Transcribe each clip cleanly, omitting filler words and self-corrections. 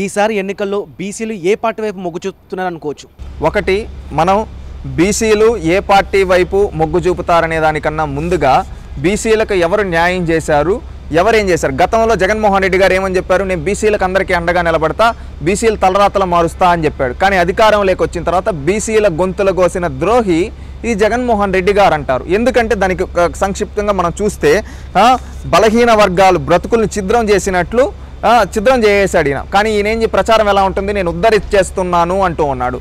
ఈసారి ఎన్నికల్లో బీసీలు ఏ పార్టీ వైపు మొగ్గు చూపుతున్నారు అనుకోవచ్చు? ఒకటి, మనం బీసీలు ఏ పార్టీ వైపు మొగ్గు చూపుతారనే దానికన్నా ముందుగా బీసీలకు ఎవరు న్యాయం చేశారు, ఎవరేం చేశారు. గతంలో జగన్మోహన్ రెడ్డి గారు ఏమని చెప్పారు, నేను బీసీలకు అందరికీ అండగా నిలబడతా, బీసీలు తలరాతలు మారుస్తా అని చెప్పాడు. కానీ అధికారంలోకి వచ్చిన తర్వాత బీసీల గొంతులు కోసిన ద్రోహి ఈ జగన్మోహన్ రెడ్డి గారు అంటారు. ఎందుకంటే దానికి సంక్షిప్తంగా మనం చూస్తే బలహీన వర్గాలు బ్రతుకుల్ని ఛిద్రం చేసినట్లు ఛిద్రం చేసేసాడు ఈయన. కానీ ఈయన ప్రచారం ఎలా ఉంటుంది, నేను ఉద్ధరించేస్తున్నాను అంటూ ఉన్నాడు.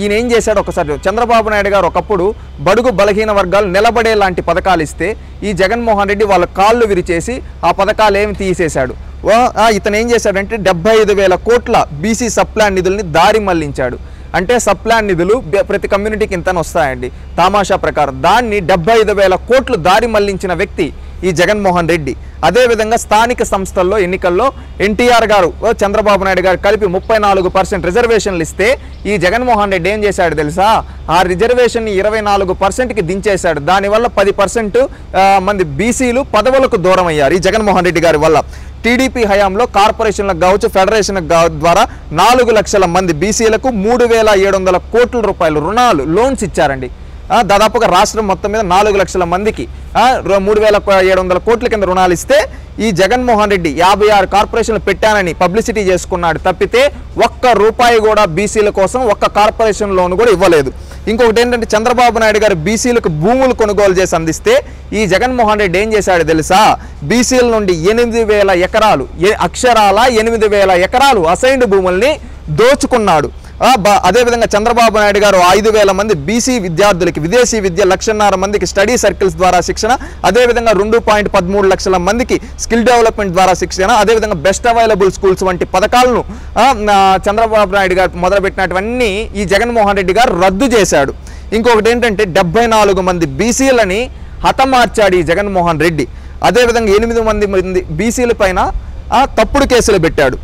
ఈయన ఏం చేశాడు ఒకసారి, చంద్రబాబు నాయుడు గారు ఒకప్పుడు బడుగు బలహీన వర్గాలు నిలబడే లాంటి పథకాలు ఇస్తే ఈ జగన్మోహన్ రెడ్డి వాళ్ళ కాళ్ళు విరిచేసి ఆ పథకాలు ఏమి తీసేశాడు. ఇతను ఏం చేశాడంటే 75,000 కోట్ల బీసీ సప్లాన్ నిధుల్ని దారి మళ్లించాడు. అంటే సప్లాన్ నిధులు ప్రతి కమ్యూనిటీకి ఇంతని వస్తాయండి తామాషా ప్రకారం. దాన్ని 75,000 కోట్లు దారి మళ్లించిన వ్యక్తి ఈ జగన్మోహన్ రెడ్డి. అదేవిధంగా స్థానిక సంస్థల్లో ఎన్నికల్లో ఎన్టీఆర్ గారు చంద్రబాబు నాయుడు గారు కలిపి 34% రిజర్వేషన్లు ఇస్తే ఈ జగన్మోహన్ రెడ్డి ఏం చేశాడు తెలుసా, ఆ రిజర్వేషన్ని 24%కి దించేశాడు. దానివల్ల 10% మంది బీసీలు పదవులకు దూరం అయ్యారు ఈ జగన్మోహన్ రెడ్డి గారి వల్ల. టీడీపీ హయాంలో కార్పొరేషన్లకు కావచ్చు, ఫెడరేషన్ ద్వారా 4 లక్షల మంది బీసీలకు 3,700 కోట్ల రూపాయలు రుణాలు, లోన్స్ ఇచ్చారండి. దాదాపుగా రాష్ట్రం మొత్తం మీద 4 లక్షల మందికి 3,700 కోట్ల కింద రుణాలు ఇస్తే ఈ జగన్మోహన్ రెడ్డి 56 కార్పొరేషన్లు పెట్టానని పబ్లిసిటీ చేసుకున్నాడు తప్పితే ఒక్క రూపాయి కూడా బీసీల కోసం ఒక్క కార్పొరేషన్ లోన్ కూడా ఇవ్వలేదు. ఇంకొకటి ఏంటంటే చంద్రబాబు నాయుడు గారు బీసీలకు భూములు కొనుగోలు చేసి అందిస్తే ఈ జగన్మోహన్ రెడ్డి ఏం చేశాడు తెలుసా, బీసీల నుండి 8,000 ఎకరాలు, అక్షరాల 8,000 ఎకరాలు అసైన్డ్ భూముల్ని దోచుకున్నాడు. అదేవిధంగా చంద్రబాబు నాయుడు గారు 5,000 మంది బీసీ విద్యార్థులకి విదేశీ విద్య, 1,50,000 మందికి స్టడీ సర్కిల్స్ ద్వారా శిక్షణ, అదేవిధంగా 2.13 లక్షల మందికి స్కిల్ డెవలప్మెంట్ ద్వారా శిక్షణ, అదేవిధంగా బెస్ట్ అవైలబుల్ స్కూల్స్ వంటి పథకాలను చంద్రబాబు నాయుడు గారు మొదలుపెట్టినటువన్నీ ఈ జగన్మోహన్ రెడ్డి గారు రద్దు చేశాడు. ఇంకొకటి ఏంటంటే 74 మంది బీసీలని హతమార్చాడు ఈ జగన్మోహన్ రెడ్డి. అదేవిధంగా 8 మంది బీసీల పైన తప్పుడు కేసులు పెట్టాడు.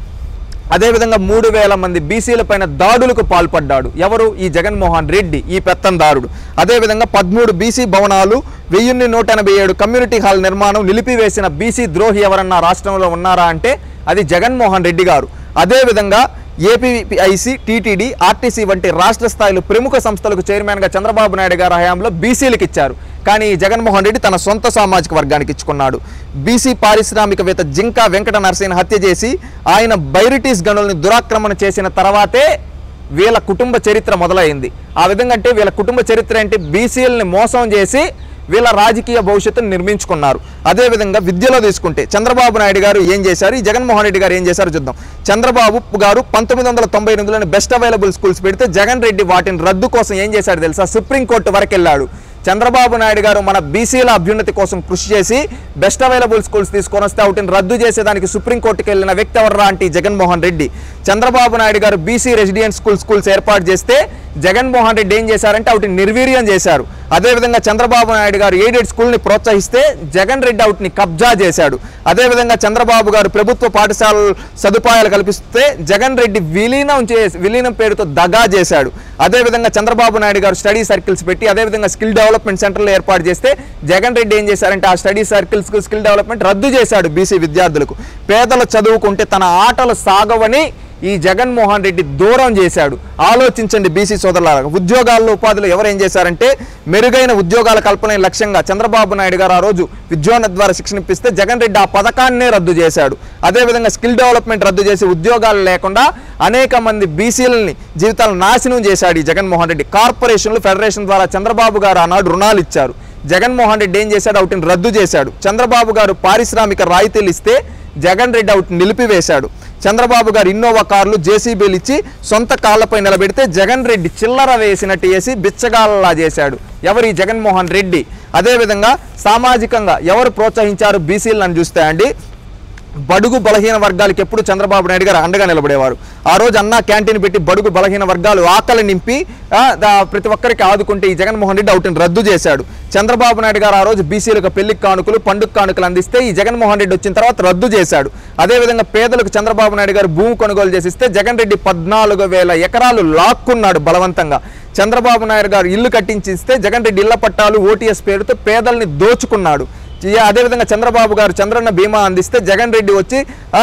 అదేవిధంగా 3,000 మంది బీసీల పైన దాడులకు పాల్పడ్డాడు. ఎవరు, ఈ జగన్మోహన్ రెడ్డి, ఈ పెత్తందారుడు. అదేవిధంగా 13 బీసీ భవనాలు, 1,187 కమ్యూనిటీ హాల్ నిర్మాణం నిలిపివేసిన బీసీ ద్రోహి ఎవరన్నా రాష్ట్రంలో ఉన్నారా అంటే అది జగన్మోహన్ రెడ్డి గారు. అదేవిధంగా ఏపీఐసి, టీటీడీ, ఆర్టీసీ వంటి రాష్ట్ర స్థాయిలో ప్రముఖ సంస్థలకు చైర్మన్గా చంద్రబాబు నాయుడు గారి హయాంలో బీసీలకు ఇచ్చారు. కానీ జగన్మోహన్ రెడ్డి తన సొంత సామాజిక వర్గానికి ఇచ్చుకున్నాడు. బీసీ పారిశ్రామికవేత్త జింకా వెంకట నరసింహ హత్య చేసి ఆయన బైరిటీస్ గనుల్ని దురాక్రమణ చేసిన తర్వాతే వీళ్ళ కుటుంబ చరిత్ర మొదలైంది. ఆ విధంగా అంటే వీళ్ళ కుటుంబ చరిత్ర అంటే బీసీలని మోసం చేసి వీళ్ళ రాజకీయ భవిష్యత్తును నిర్మించుకున్నారు. అదేవిధంగా విద్యలో తీసుకుంటే చంద్రబాబు నాయుడు గారు ఏం చేశారు, ఈ జగన్మోహన్ రెడ్డి గారు ఏం చేశారో చూద్దాం. చంద్రబాబు గారు 1998లోని బెస్ట్ అవైలబుల్ స్కూల్స్ పెడితే జగన్ రెడ్డి వాటిని రద్దు కోసం ఏం చేశాడు తెలుసా, సుప్రీంకోర్టు వరకు వెళ్ళాడు. చంద్రబాబు నాయుడు గారు మన బీసీల అభ్యున్నతి కోసం కృషి చేసి బెస్ట్ అవైలబుల్ స్కూల్స్ తీసుకొని వస్తే వాటిని రద్దు చేసేదానికి సుప్రీంకోర్టుకి వెళ్ళిన వ్యక్తి ఎవరు అంటే జగన్మోహన్ రెడ్డి. చంద్రబాబు నాయుడు గారు బీసీ రెసిడెన్స్ స్కూల్స్ ఏర్పాటు చేస్తే జగన్మోహన్ రెడ్డి ఏం చేశారంటే వాటిని నిర్వీర్యం చేశారు. అదేవిధంగా చంద్రబాబు నాయుడు గారు ఎయిడెడ్ స్కూల్ని ప్రోత్సహిస్తే జగన్ రెడ్డి వాటిని కబ్జా చేశాడు. అదేవిధంగా చంద్రబాబు గారు ప్రభుత్వ పాఠశాల సదుపాయాలు కల్పిస్తే జగన్ రెడ్డి విలీనం పేరుతో దగా చేశాడు. అదేవిధంగా చంద్రబాబు నాయుడు గారు స్టడీ సర్కిల్స్ పెట్టి అదేవిధంగా స్కిల్ డెవలప్మెంట్ సెంటర్లు ఏర్పాటు చేస్తే జగన్ రెడ్డి ఏం చేశారంటే ఆ స్టడీ సర్కిల్స్ స్కిల్ డెవలప్మెంట్ రద్దు చేశాడు బీసీ విద్యార్థులకు. పేదలు చదువుకుంటే తన ఆటలు సాగవని ఈ జగన్మోహన్ రెడ్డి దూరం చేశాడు. ఆలోచించండి బీసీ సోదరులారా. ఉద్యోగాల్లో ఉపాధిలో ఎవరు ఏం చేశారంటే మెరుగైన ఉద్యోగాల కల్పన లక్ష్యంగా చంద్రబాబు నాయుడు గారు ఆ రోజు విద్యోన్నత ద్వారా శిక్షణ ఇప్పిస్తే జగన్ రెడ్డి ఆ పథకాన్నే రద్దు చేశాడు. అదేవిధంగా స్కిల్ డెవలప్మెంట్ రద్దు చేసి ఉద్యోగాలు లేకుండా అనేక మంది బీసీలని జీవితాలను నాశనం చేశాడు ఈ జగన్మోహన్ రెడ్డి. కార్పొరేషన్లు, ఫెడరేషన్ ద్వారా చంద్రబాబు గారు ఆనాడు రుణాలు ఇచ్చారు. జగన్మోహన్ రెడ్డి ఏం చేశాడు, వాటిని రద్దు చేశాడు. చంద్రబాబు గారు పారిశ్రామిక రాయితీలు ఇస్తే జగన్ రెడ్డి వాటిని నిలిపివేశాడు. చంద్రబాబు గారు ఇన్నోవా కార్లు, జేసీబీలు ఇచ్చి సొంత కాళ్లపై నిలబెడితే జగన్ రెడ్డి చిల్లర వేసినట్టు వేసి బిచ్చగాళ్ళలా చేశాడు. ఎవరు, ఈ జగన్మోహన్ రెడ్డి. అదేవిధంగా సామాజికంగా ఎవరు ప్రోత్సహించారు బీసీలను చూస్తే అండి, బడుగు బలహీన వర్గాలకు ఎప్పుడు చంద్రబాబు నాయుడు గారు అండగా నిలబడేవారు. ఆ రోజు అన్నా క్యాంటీన్ పెట్టి బడుగు బలహీన వర్గాలు ఆకలి నింపి ప్రతి ఒక్కరికి ఆదుకుంటే ఈ జగన్మోహన్ రెడ్డి వాటిని రద్దు చేశాడు. చంద్రబాబు నాయుడు గారు ఆ రోజు బీసీలకు పెళ్లికి కానుకలు, పండుగ కానుకలు అందిస్తే ఈ జగన్మోహన్ రెడ్డి వచ్చిన తర్వాత రద్దు చేశాడు. అదేవిధంగా పేదలకు చంద్రబాబు నాయుడు గారు భూమి కొనుగోలు చేసిస్తే జగన్ రెడ్డి 14,000 ఎకరాలు లాక్కున్నాడు బలవంతంగా. చంద్రబాబు నాయుడు గారు ఇల్లు కట్టించిస్తే జగన్ రెడ్డి ఇళ్ల పట్టాలు, ఓటీఎస్ పేరుతో పేదల్ని దోచుకున్నాడు. అదేవిధంగా చంద్రబాబు గారు చంద్రన్న బీమా అందిస్తే జగన్ రెడ్డి వచ్చి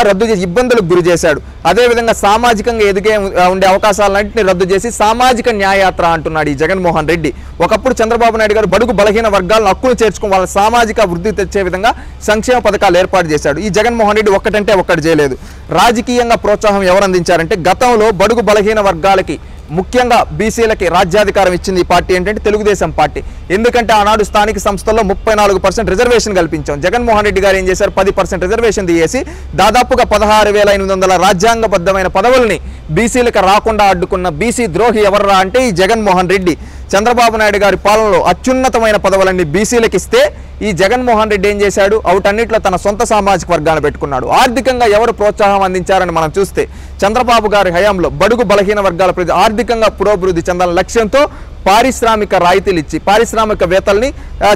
రద్దు చేసి ఇబ్బందులకు గురి చేశాడు. అదేవిధంగా సామాజికంగా ఎదిగే ఉండే అవకాశాలన్నింటినీ రద్దు చేసి సామాజిక న్యాయయాత్ర అంటున్నాడు ఈ జగన్మోహన్ రెడ్డి. ఒకప్పుడు చంద్రబాబు నాయుడు గారు బడుగు బలహీన వర్గాలను హక్కును చేర్చుకుని వాళ్ళ సామాజిక వృద్ధి తెచ్చే విధంగా సంక్షేమ పథకాలు ఏర్పాటు చేశాడు. ఈ జగన్మోహన్ రెడ్డి ఒక్కటంటే ఒక్కటి చేయలేదు. రాజకీయంగా ప్రోత్సాహం ఎవరు అందించారంటే గతంలో బడుగు బలహీన వర్గాలకి ముఖ్యంగా బీసీలకి రాజ్యాధికారం ఇచ్చింది ఈ పార్టీ ఏంటంటే తెలుగుదేశం పార్టీ. ఎందుకంటే ఆనాడు స్థానిక సంస్థల్లో 34% రిజర్వేషన్ కల్పించాం. జగన్మోహన్ రెడ్డి గారు ఏం చేశారు, 10% రిజర్వేషన్ తీసేసి దాదాపుగా 16,800 రాజ్యాంగబద్ధమైన పదవుల్ని బీసీలకు రాకుండా అడ్డుకున్న బీసీ ద్రోహి ఎవర్రా అంటే ఈ జగన్మోహన్ రెడ్డి. చంద్రబాబు నాయుడు గారి పాలనలో అత్యున్నతమైన పదవులన్నీ బీసీలకు ఇస్తే ఈ జగన్మోహన్ రెడ్డి ఏం చేశాడు, అవుటన్నిట్లో తన సొంత సామాజిక వర్గాన్ని పెట్టుకున్నాడు. ఆర్థికంగా ఎవరు ప్రోత్సాహం అందించారని మనం చూస్తే చంద్రబాబు గారి హయాంలో బడుగు బలహీన వర్గాల ప్రజలు ఆర్థికంగా పురోభివృద్ధి చెందాలని లక్ష్యంతో పారిశ్రామిక రాయితీలు ఇచ్చి పారిశ్రామికవేత్తల్ని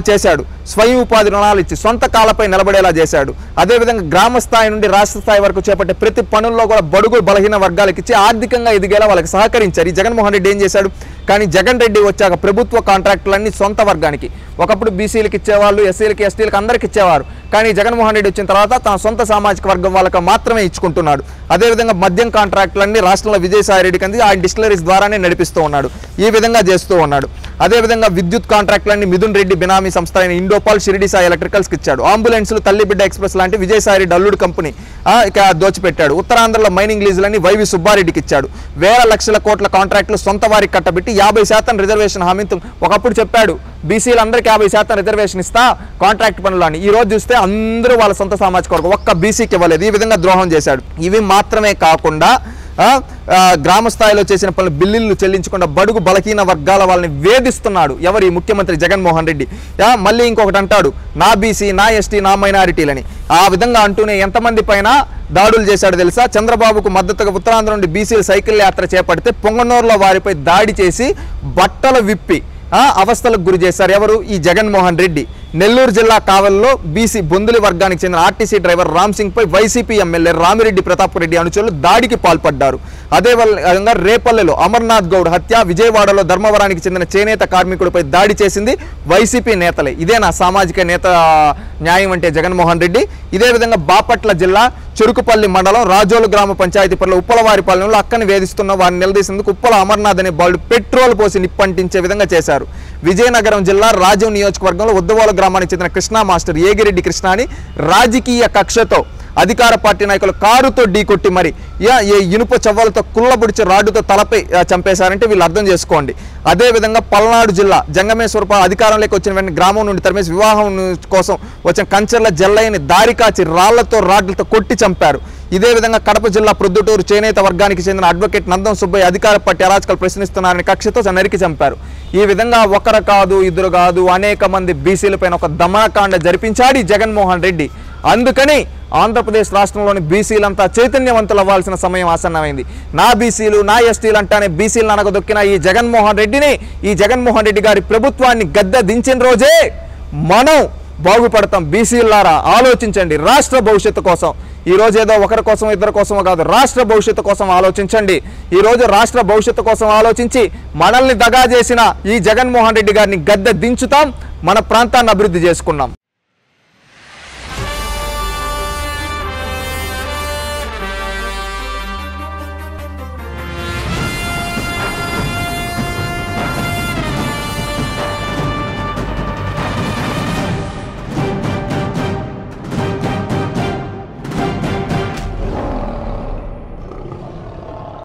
చేశాడు. స్వయం ఉపాధి రుణాలు ఇచ్చి సొంత కాళ్ళపై నిలబడేలా చేశాడు. అదేవిధంగా గ్రామ స్థాయి నుండి రాష్ట్ర స్థాయి వరకు చేపట్టే ప్రతి పనుల్లో కూడా బడుగు బలహీన వర్గాలకు ఇచ్చి ఆర్థికంగా ఎదిగేలా వాళ్ళకి సహకరించారు. ఈ జగన్మోహన్ రెడ్డి ఏం చేశాడు, కానీ జగన్ రెడ్డి వచ్చాక ప్రభుత్వ కాంట్రాక్టులన్నీ సొంత వర్గానికి, ఒకప్పుడు బీసీలకు ఇచ్చేవాళ్ళు, ఎస్సీలకి ఎస్టీలకు అందరికి ఇచ్చేవారు. కానీ జగన్మోహన్ రెడ్డి వచ్చిన తర్వాత తన సొంత సామాజిక వర్గం వాళ్ళకి మాత్రమే ఇచ్చుకుంటున్నాడు. అదేవిధంగా మద్యం కాంట్రాక్టులన్నీ రాష్ట్రంలో విజయసాయి రెడ్డికి అంది ఆ డిస్టిలరీస్ ద్వారానే నడిపిస్తూ ఉన్నాడు. ఈ విధంగా చేస్తూ ఉన్నాడు. అదేవిధంగా విద్యుత్ కాంట్రాక్టులన్నీ మిథున్ రెడ్డి బినామీ సంస్థ అయిన ఇండోపాల్ షిరిడి సాయి ఎలక్ట్రికల్స్కి ఇచ్చాడు. అంబులెన్సులు తల్లిబిడ్డ ఎక్స్ప్రెస్ లాంటి విజయసాయి రెడ్డి అల్లుడు కంపెనీ ఇక దోచిపెట్టాడు. ఉత్తరాంధ్రలో మైనింగ్ లీజులన్నీ వైవి సుబ్బారెడ్డికి ఇచ్చాడు. వేల లక్షల కోట్ల కాంట్రాక్టులు సొంత వారికి కట్టబెట్టి 50% రిజర్వేషన్ హామీతో ఒకప్పుడు చెప్పాడు బీసీలందరికీ 50% రిజర్వేషన్ ఇస్తా కాంట్రాక్ట్ పనులు అని. ఈ రోజు చూస్తే అందరూ వాళ్ళ సొంత సామాజిక వర్గం, ఒక్క బీసీకి ఇవ్వలేదు. ఈ విధంగా ద్రోహం చేశాడు. ఇవి మాత్రమే కాకుండా గ్రామ స్థాయిలో చేసిన పనులు బిల్లులు చెల్లించకుండా బడుగు బలహీన వర్గాల వాళ్ళని వేధిస్తున్నాడు ఎవరి ముఖ్యమంత్రి జగన్మోహన్ రెడ్డి. మళ్ళీ ఇంకొకటి అంటాడు నా బీసీ, నా ఎస్టీ, నా మైనారిటీలని. ఆ విధంగా అంటూనే ఎంతమంది పైన దాడులు చేశాడు తెలుసా. చంద్రబాబుకు మద్దతుగా ఉత్తరాంధ్ర నుండి బీసీలు సైకిల్ యాత్ర చేపడితే పొంగనూరులో వారిపై దాడి చేసి బట్టలు విప్పి అవస్థలకు గురి చేశారు ఎవరు, ఈ జగన్మోహన్ రెడ్డి. నెల్లూరు జిల్లా కావల్లో బీసీ బొందులి వర్గానికి చెందిన ఆర్టీసీ డ్రైవర్ రామ్ సింగ్ పై వైసీపీ ఎమ్మెల్యే రామిరెడ్డి ప్రతాప్ రెడ్డి అనుచరులు దాడికి పాల్పడ్డారు. అదేవిధంగా రేపల్లెలో అమర్నాథ్ గౌడ్ హత్య, విజయవాడలో ధర్మవరానికి చెందిన చేనేత కార్మికుడిపై దాడి చేసింది వైసీపీ నేతలే. ఇదేనా సామాజిక నేత న్యాయం అంటే జగన్మోహన్ రెడ్డి. ఇదే విధంగా బాపట్ల జిల్లా చెరుకుపల్లి మండలం రాజోలు గ్రామ పంచాయతీ పరిలో ఉప్పలవారిపాలెంలో అక్కని వేధిస్తున్న వారిని నిలదీసేందుకు ఉప్పల అమర్నాథ్ అనే బాలుడు పెట్రోల్ పోసి నిప్పంటించే విధంగా చేశారు. విజయనగరం జిల్లా రాజం నియోజకవర్గంలో ఉద్దవోలు గ్రామానికి చెందిన కృష్ణా మాస్టర్ ఏగిరెడ్డి కృష్ణాని రాజకీయ కక్షతో అధికార పార్టీ నాయకులు కారుతో ఢీకొట్టి మరి ఇనుప చవ్వలతో కుళ్ళబుడిచి రాడ్డుతో తలపై చంపేశారంటే వీళ్ళు అర్థం చేసుకోండి. అదేవిధంగా పల్నాడు జిల్లా జంగమేశ్వరప అధికారంలోకి వచ్చిన వెంటనే గ్రామం నుండి తరిమేసి వివాహం కోసం వచ్చిన కంచర్ల జల్లయ్యని దారి కాచి రాళ్లతో రాడ్లతో కొట్టి చంపారు. ఇదే విధంగా కడప జిల్లా ప్రొద్దుటూరు చేనేత వర్గానికి చెందిన అడ్వకేట్ నందం సుబ్బయ్య అధికార పార్టీ అరాచకాలు ప్రశ్నిస్తున్నారని కక్షతో నరికి చంపారు. ఈ విధంగా ఒకరు కాదు ఇద్దరు కాదు అనేక మంది బీసీలపైన ఒక దమనకాండ జరిపించాడు జగన్మోహన్ రెడ్డి. అందుకని ఆంధ్రప్రదేశ్ రాష్ట్రంలోని బీసీలంతా చైతన్యవంతులు అవ్వాల్సిన సమయం ఆసన్నమైంది. నా బీసీలు, నా ఎస్టీలు అంటానే బీసీలను అనగదొక్కిన ఈ జగన్మోహన్ రెడ్డిని, ఈ జగన్మోహన్ రెడ్డి గారి ప్రభుత్వాన్ని గద్దె దించిన రోజే మనం బాగుపడతాం. బీసీలారా ఆలోచించండి రాష్ట్ర భవిష్యత్తు కోసం. ఈ రోజు ఏదో ఒకరి కోసం ఇద్దరి కోసమో కాదు, రాష్ట్ర భవిష్యత్తు కోసం ఆలోచించండి. ఈ రోజు రాష్ట్ర భవిష్యత్తు కోసం ఆలోచించి మనల్ని దగా చేసిన ఈ జగన్మోహన్ రెడ్డి గారిని గద్దె దించుతాం, మన ప్రాంతాన్ని అభివృద్ధి చేసుకున్నాం.